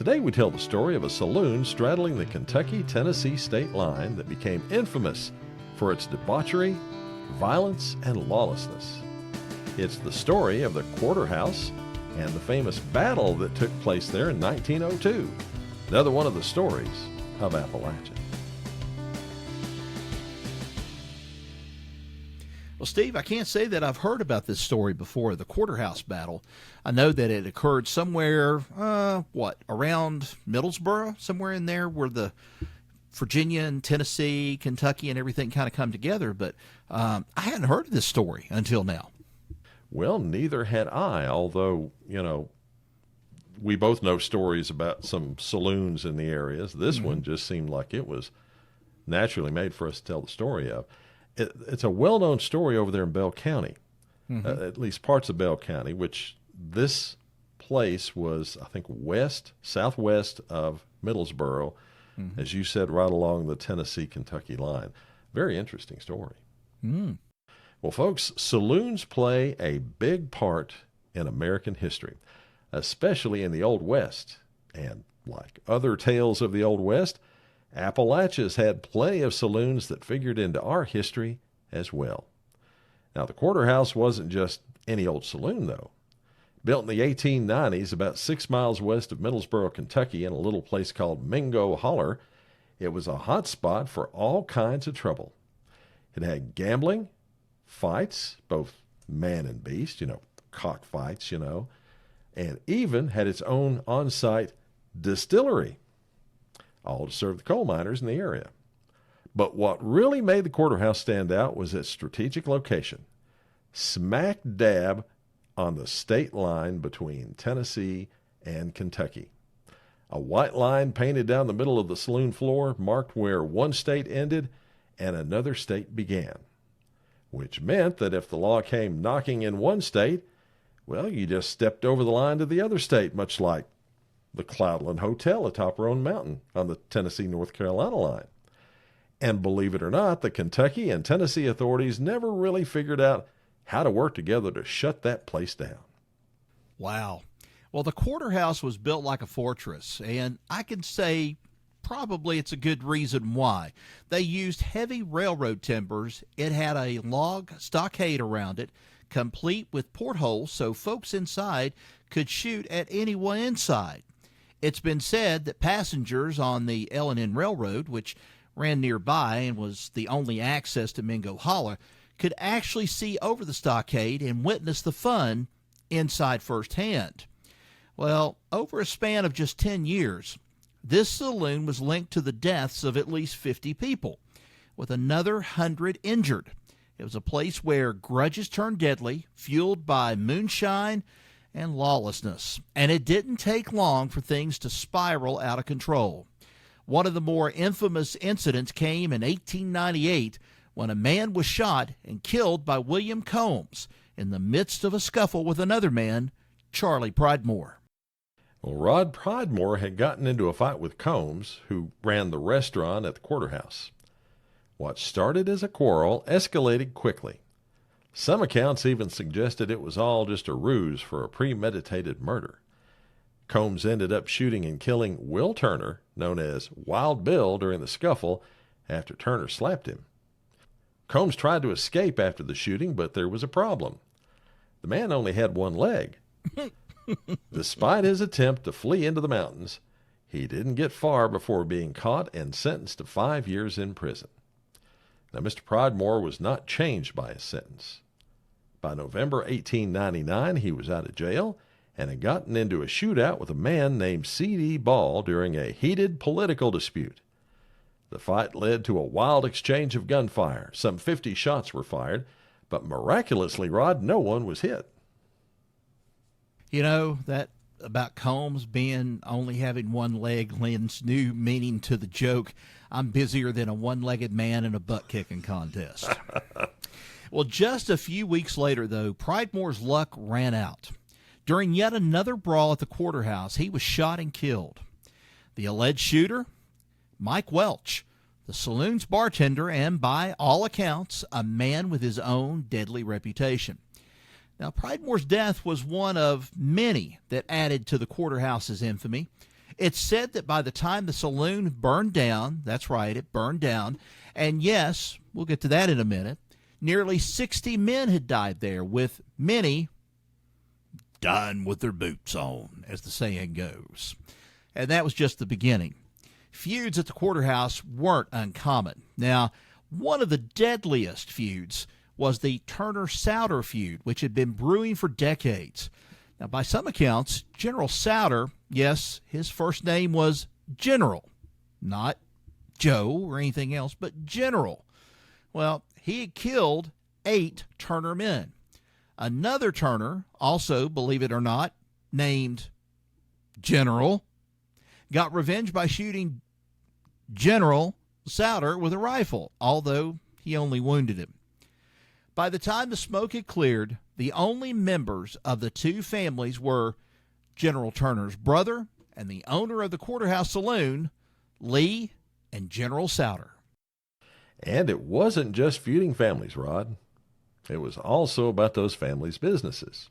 Today we tell the story of a saloon straddling the Kentucky-Tennessee state line that became infamous for its debauchery, violence, and lawlessness. It's the story of the Quarter House and the famous battle that took place there in 1902. Another one of the stories of Appalachia. Well, Steve, I can't say that I've heard about this story before, the Quarter House battle. I know that it occurred somewhere, around Middlesboro, somewhere in there where the Virginia and Tennessee, Kentucky, and everything kind of come together. But I hadn't heard of this story until now. Well, neither had I, although, we both know stories about some saloons in the areas. This one just seemed like it was naturally made for us to tell the story of. It's a well-known story over there in Bell County, at least parts of Bell County, which this place was, I think, southwest of Middlesboro, as you said, right along the Tennessee-Kentucky line. Very interesting story. Well, folks, saloons play a big part in American history, especially in the Old West. And like other tales of the Old West, Appalachia's had plenty of saloons that figured into our history as well. Now, the Quarter House wasn't just any old saloon, though. Built in the 1890s about 6 miles west of Middlesboro, Kentucky, in a little place called Mingo Hollow, it was a hot spot for all kinds of trouble. It had gambling, fights, both man and beast, cockfights, and even had its own on-site distillery, all to serve the coal miners in the area. But what really made the Quarter House stand out was its strategic location, smack dab on the state line between Tennessee and Kentucky. A white line painted down the middle of the saloon floor marked where one state ended and another state began, which meant that if the law came knocking in one state, well, you just stepped over the line to the other state, much like the Cloudland Hotel atop Roan Mountain on the Tennessee-North Carolina line. And believe it or not, the Kentucky and Tennessee authorities never really figured out how to work together to shut that place down. Wow. Well, the Quarter House was built like a fortress, and I can say probably it's a good reason why. They used heavy railroad timbers. It had a log stockade around it, complete with portholes so folks inside could shoot at anyone inside. It's been said that passengers on the L&N Railroad, which ran nearby and was the only access to Mingo Hollow, could actually see over the stockade and witness the fun inside firsthand. Well, over a span of just 10 years, this saloon was linked to the deaths of at least 50 people, with another 100 injured. It was a place where grudges turned deadly, fueled by moonshine and lawlessness. And it didn't take long for things to spiral out of control. One of the more infamous incidents came in 1898 when a man was shot and killed by William Combs in the midst of a scuffle with another man, Charlie Pridemore. Well, Rod Pridemore had gotten into a fight with Combs, who ran the restaurant at the Quarter House. What started as a quarrel escalated quickly. Some accounts even suggested it was all just a ruse for a premeditated murder. Combs ended up shooting and killing Will Turner, known as Wild Bill, during the scuffle after Turner slapped him. Combs tried to escape after the shooting, but there was a problem. The man only had one leg. Despite his attempt to flee into the mountains, he didn't get far before being caught and sentenced to 5 years in prison. Now, Mr. Pridemore was not changed by his sentence. By November 1899, he was out of jail and had gotten into a shootout with a man named C.D. Ball during a heated political dispute. The fight led to a wild exchange of gunfire. Some 50 shots were fired, but miraculously, Rod, no one was hit. That about Combs only having one leg lends new meaning to the joke, "I'm busier than a one-legged man in a butt-kicking contest." Well, just a few weeks later, though, Pridemore's luck ran out. During yet another brawl at the Quarter House, he was shot and killed. The alleged shooter? Mike Welch, the saloon's bartender and, by all accounts, a man with his own deadly reputation. Now, Pridemore's death was one of many that added to the Quarter House's infamy. It's said that by the time the saloon burned down, that's right, it burned down, and yes, we'll get to that in a minute, nearly 60 men had died there, with many dying with their boots on, as the saying goes. And that was just the beginning. Feuds at the Quarterhouse weren't uncommon. Now, one of the deadliest feuds was the Turner-Souder feud, which had been brewing for decades. Now, by some accounts, General Souder, yes, his first name was General, not Joe or anything else, but General. Well, he had killed 8 Turner men. Another Turner, also, believe it or not, named General, got revenge by shooting General Souder with a rifle, although he only wounded him. By the time the smoke had cleared, the only members of the two families were General Turner's brother and the owner of the Quarterhouse Saloon, Lee and General Souder. And it wasn't just feuding families, Rod. It was also about those families' businesses.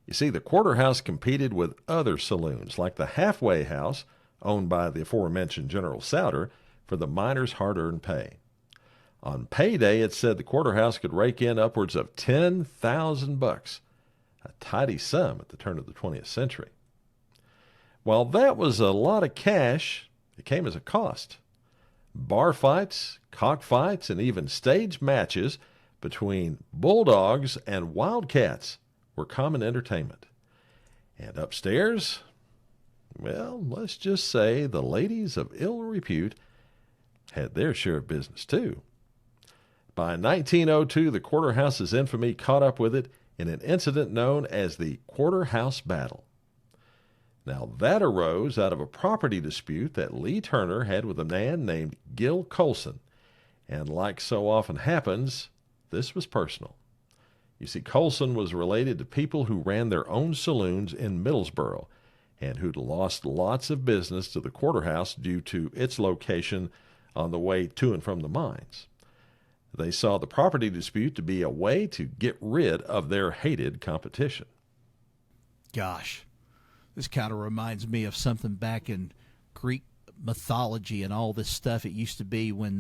You see, the Quarterhouse competed with other saloons, like the Halfway House, owned by the aforementioned General Souder, for the miners' hard-earned pay. On payday, it said the Quarterhouse could rake in upwards of $10,000, a tidy sum at the turn of the 20th century. While that was a lot of cash, it came as a cost. Bar fights, cockfights, and even stage matches between bulldogs and wildcats were common entertainment. And upstairs, well, let's just say the ladies of ill repute had their share of business too. By 1902, the Quarterhouse's infamy caught up with it in an incident known as the Quarterhouse Battle. Now, that arose out of a property dispute that Lee Turner had with a man named Gil Colson, and like so often happens, this was personal. You see, Colson was related to people who ran their own saloons in Middlesboro and who'd lost lots of business to the Quarterhouse due to its location on the way to and from the mines. They saw the property dispute to be a way to get rid of their hated competition. Gosh, this kind of reminds me of something back in Greek mythology and all this stuff. It used to be when,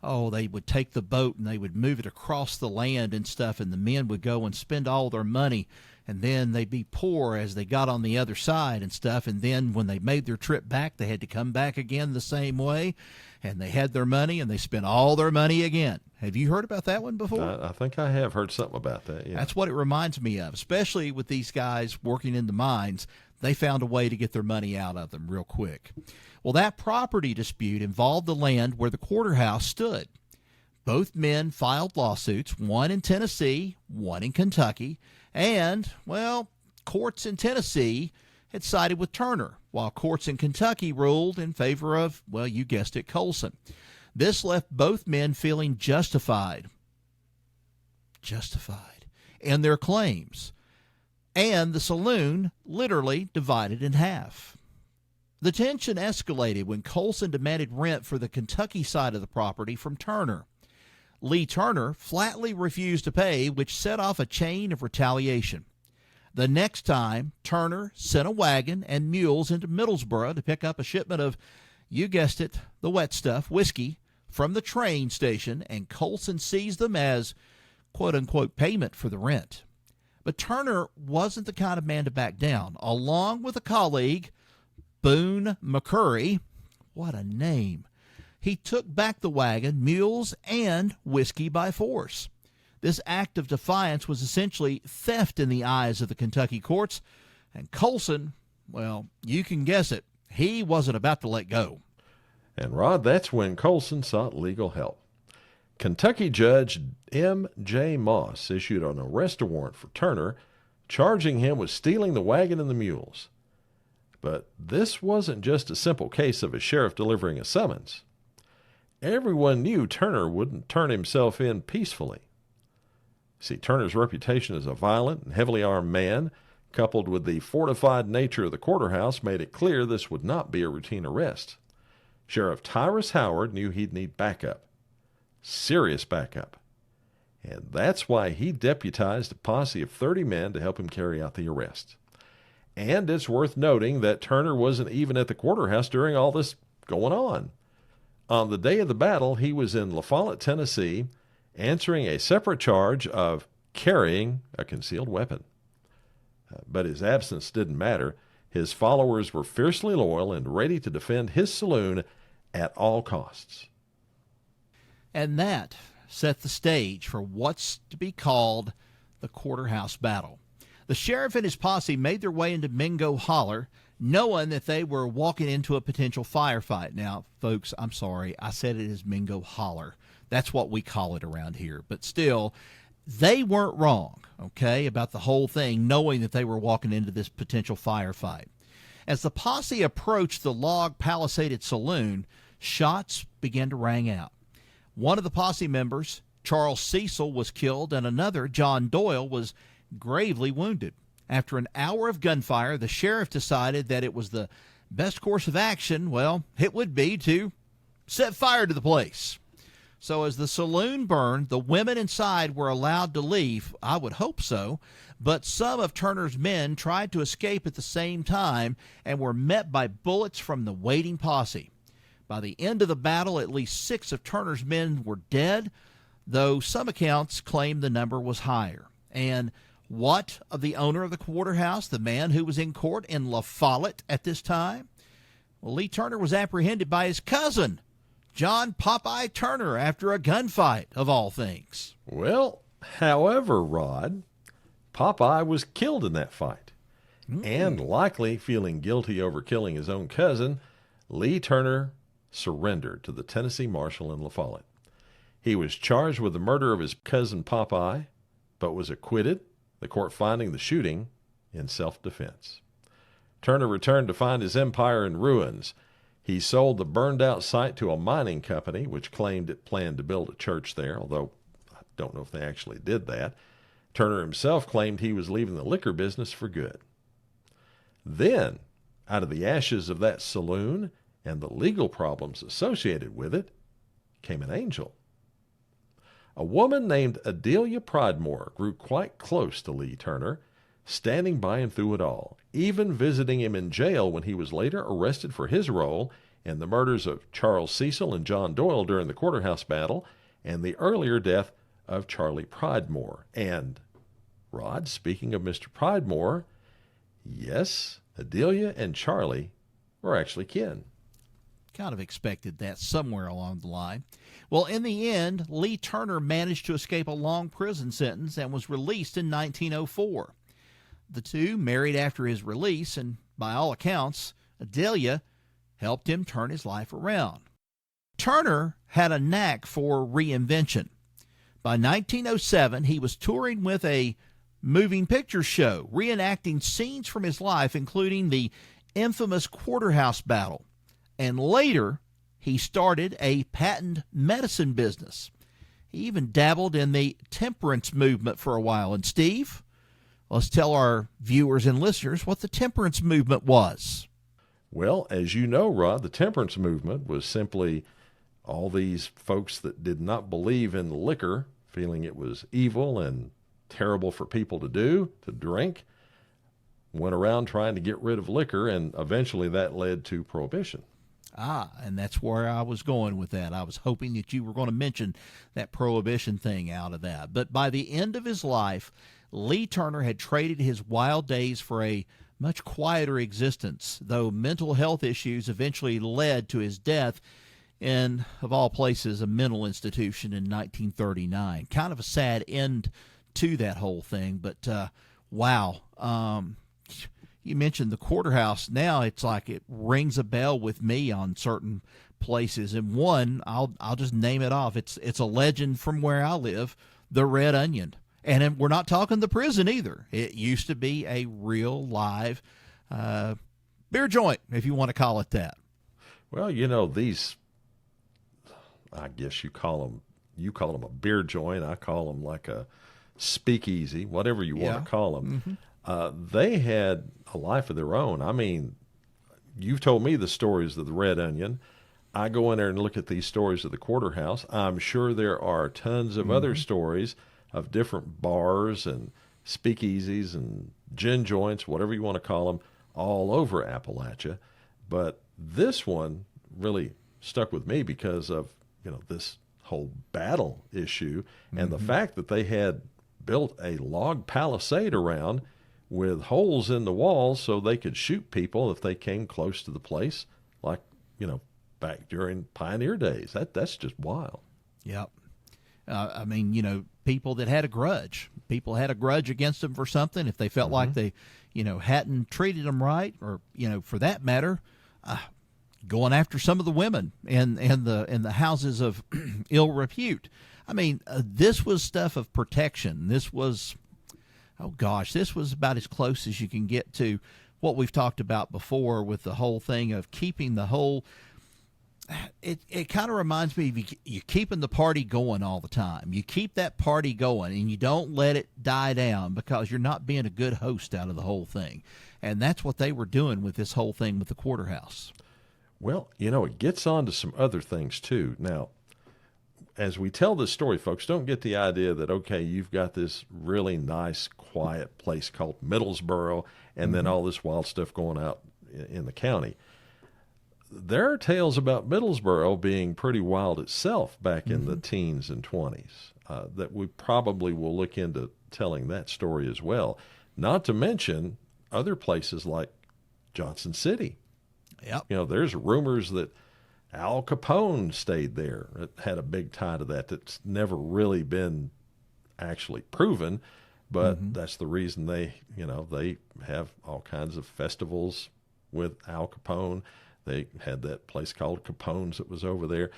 they would take the boat and they would move it across the land and stuff, and the men would go and spend all their money, and then they'd be poor as they got on the other side and stuff, and then when they made their trip back, they had to come back again the same way, and they had their money and they spent all their money again. Have you heard about that one before? I think I have heard something about that, yeah. That's what it reminds me of, especially with these guys working in the mines. They found a way to get their money out of them real quick. Well, that property dispute involved the land where the Quarterhouse stood. Both men filed lawsuits, one in Tennessee, one in Kentucky, and, courts in Tennessee had sided with Turner, while courts in Kentucky ruled in favor of, you guessed it, Colson. This left both men feeling justified in their claims, and the saloon literally divided in half. The tension escalated when Colson demanded rent for the Kentucky side of the property from Turner. Lee Turner flatly refused to pay, which set off a chain of retaliation. The next time, Turner sent a wagon and mules into Middlesboro to pick up a shipment of, you guessed it, the wet stuff, whiskey, from the train station, and Colson seized them as, quote-unquote, payment for the rent. But Turner wasn't the kind of man to back down. Along with a colleague, Boone McCurry, what a name, he took back the wagon, mules, and whiskey by force. This act of defiance was essentially theft in the eyes of the Kentucky courts, and Colson, you can guess it, he wasn't about to let go. And Rod, that's when Colson sought legal help. Kentucky Judge M.J. Moss issued an arrest warrant for Turner, charging him with stealing the wagon and the mules. But this wasn't just a simple case of a sheriff delivering a summons. Everyone knew Turner wouldn't turn himself in peacefully. See, Turner's reputation as a violent and heavily armed man, coupled with the fortified nature of the Quarterhouse, made it clear this would not be a routine arrest. Sheriff Tyrus Howard knew he'd need backup. Serious backup. And that's why he deputized a posse of 30 men to help him carry out the arrest. And it's worth noting that Turner wasn't even at the quarterhouse during all this going on. On the day of the battle, he was in La Follette, Tennessee, answering a separate charge of carrying a concealed weapon. But his absence didn't matter. His followers were fiercely loyal and ready to defend his saloon at all costs. And that set the stage for what's to be called the Quarterhouse Battle. The sheriff and his posse made their way into Mingo Hollow, knowing that they were walking into a potential firefight. Now, folks, I'm sorry, I said it is Mingo Hollow. That's what we call it around here. But still, they weren't wrong, okay, about the whole thing, knowing that they were walking into this potential firefight. As the posse approached the log palisaded saloon, shots began to ring out. One of the posse members, Charles Cecil, was killed, and another, John Doyle, was gravely wounded. After an hour of gunfire, the sheriff decided that it was the best course of action, well, it would be to set fire to the place. So as the saloon burned, the women inside were allowed to leave. I would hope so. But some of Turner's men tried to escape at the same time and were met by bullets from the waiting posse. By the end of the battle, at least 6 of Turner's men were dead, though some accounts claim the number was higher. And what of the owner of the quarterhouse, the man who was in court in La Follette at this time? Well, Lee Turner was apprehended by his cousin, John Popeye Turner, after a gunfight, of all things. Well, however, Rod, Popeye was killed in that fight. And likely feeling guilty over killing his own cousin, Lee Turner surrendered to the Tennessee Marshal in La Follette. He was charged with the murder of his cousin Popeye, but was acquitted, the court finding the shooting in self-defense. Turner returned to find his empire in ruins. He sold the burned-out site to a mining company, which claimed it planned to build a church there, although I don't know if they actually did that. Turner himself claimed he was leaving the liquor business for good. Then, out of the ashes of that saloon and the legal problems associated with it, came an angel. A woman named Adelia Pridemore grew quite close to Lee Turner, standing by him through it all, even visiting him in jail when he was later arrested for his role in the murders of Charles Cecil and John Doyle during the Quarterhouse Battle and the earlier death of Charlie Pridemore. And, Rod, speaking of Mr. Pridemore, yes, Adelia and Charlie were actually kin. Kind of expected that somewhere along the line. Well, in the end, Lee Turner managed to escape a long prison sentence and was released in 1904. The two married after his release, and by all accounts, Adelia helped him turn his life around. Turner had a knack for reinvention. By 1907, he was touring with a moving picture show, reenacting scenes from his life, including the infamous Quarterhouse Battle. And later, he started a patent medicine business. He even dabbled in the temperance movement for a while. And Steve, let's tell our viewers and listeners what the temperance movement was. Well, as you know, Rod, the temperance movement was simply all these folks that did not believe in liquor, feeling it was evil and terrible for people to do, to drink, went around trying to get rid of liquor, and eventually that led to prohibition. And that's where I was going with that. I was hoping that you were going to mention that prohibition thing out of that. But by the end of his life, Lee Turner had traded his wild days for a much quieter existence, though mental health issues eventually led to his death in, of all places, a mental institution in 1939. Kind of a sad end to that whole thing, but wow. You mentioned the Quarterhouse. Now it's like it rings a bell with me on certain places. And one, I'll just name it off. It's a legend from where I live, the Red Onion. And we're not talking the prison either. It used to be a real live beer joint, if you want to call it that. Well, you know, these, I guess you call them a beer joint. I call them like a speakeasy, whatever you want to call them. Mm-hmm. They had a life of their own. I mean, you've told me the stories of the Red Onion. I go in there and look at these stories of the Quarterhouse. I'm sure there are tons of other stories of different bars and speakeasies and gin joints, whatever you want to call them, all over Appalachia. But this one really stuck with me because of, this whole battle issue and the fact that they had built a log palisade around with holes in the walls so they could shoot people if they came close to the place, like, back during pioneer days. That's just wild. Yep. I mean, people that had a grudge. People had a grudge against them for something. If they felt like they, hadn't treated them right, or, for that matter, going after some of the women in the houses of ill repute. I mean, this was stuff of protection. This was, this was about as close as you can get to what we've talked about before with the whole thing of keeping the whole. It kind of reminds me of you keeping the party going all the time. You keep that party going and you don't let it die down because you're not being a good host out of the whole thing. And that's what they were doing with this whole thing with the quarterhouse. Well, it gets on to some other things too. Now, as we tell this story, folks, don't get the idea that, okay, you've got this really nice, quiet place called Middlesboro and then all this wild stuff going out in the county. There are tales about Middlesboro being pretty wild itself back in the teens and 20s that we probably will look into telling that story as well. Not to mention other places like Johnson City. Yep. There's rumors that Al Capone stayed there. It had a big tie to that. That's never really been actually proven, but that's the reason they have all kinds of festivals with Al Capone. They had that place called Capone's that was over there.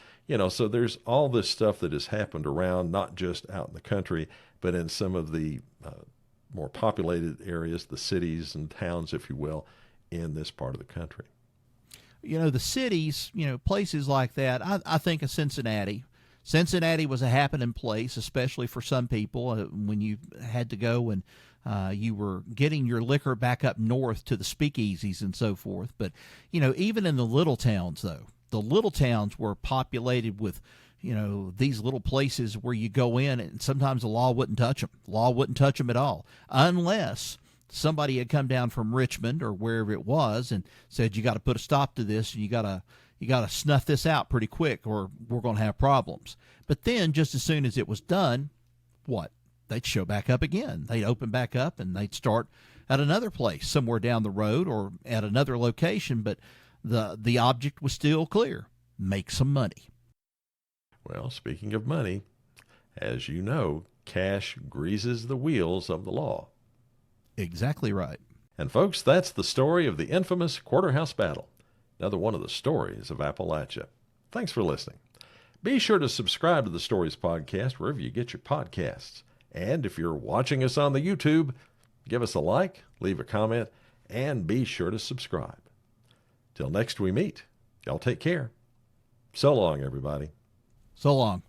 So there's all this stuff that has happened around, not just out in the country, but in some of the more populated areas, the cities and towns, if you will, in this part of the country. The cities, places like that, I think of Cincinnati. Cincinnati was a happening place, especially for some people when you had to go and you were getting your liquor back up north to the speakeasies and so forth. But, even in the little towns, though, the little towns were populated with, these little places where you go in and sometimes the law wouldn't touch them. Law wouldn't touch them at all unless somebody had come down from Richmond or wherever it was and said, you got to put a stop to this and you got to snuff this out pretty quick or we're going to have problems. But then just as soon as it was done, they'd show back up again. They'd open back up and they'd start at another place somewhere down the road or at another location, but the object was still clear. Make some money. Well, speaking of money, as you know, cash greases the wheels of the law. Exactly right. And folks, that's the story of the infamous Quarterhouse Battle, another one of the stories of Appalachia. Thanks for listening. Be sure to subscribe to the Stories Podcast wherever you get your podcasts. And if you're watching us on the YouTube, give us a like, leave a comment, and be sure to subscribe. Till next we meet, y'all take care. So long, everybody. So long.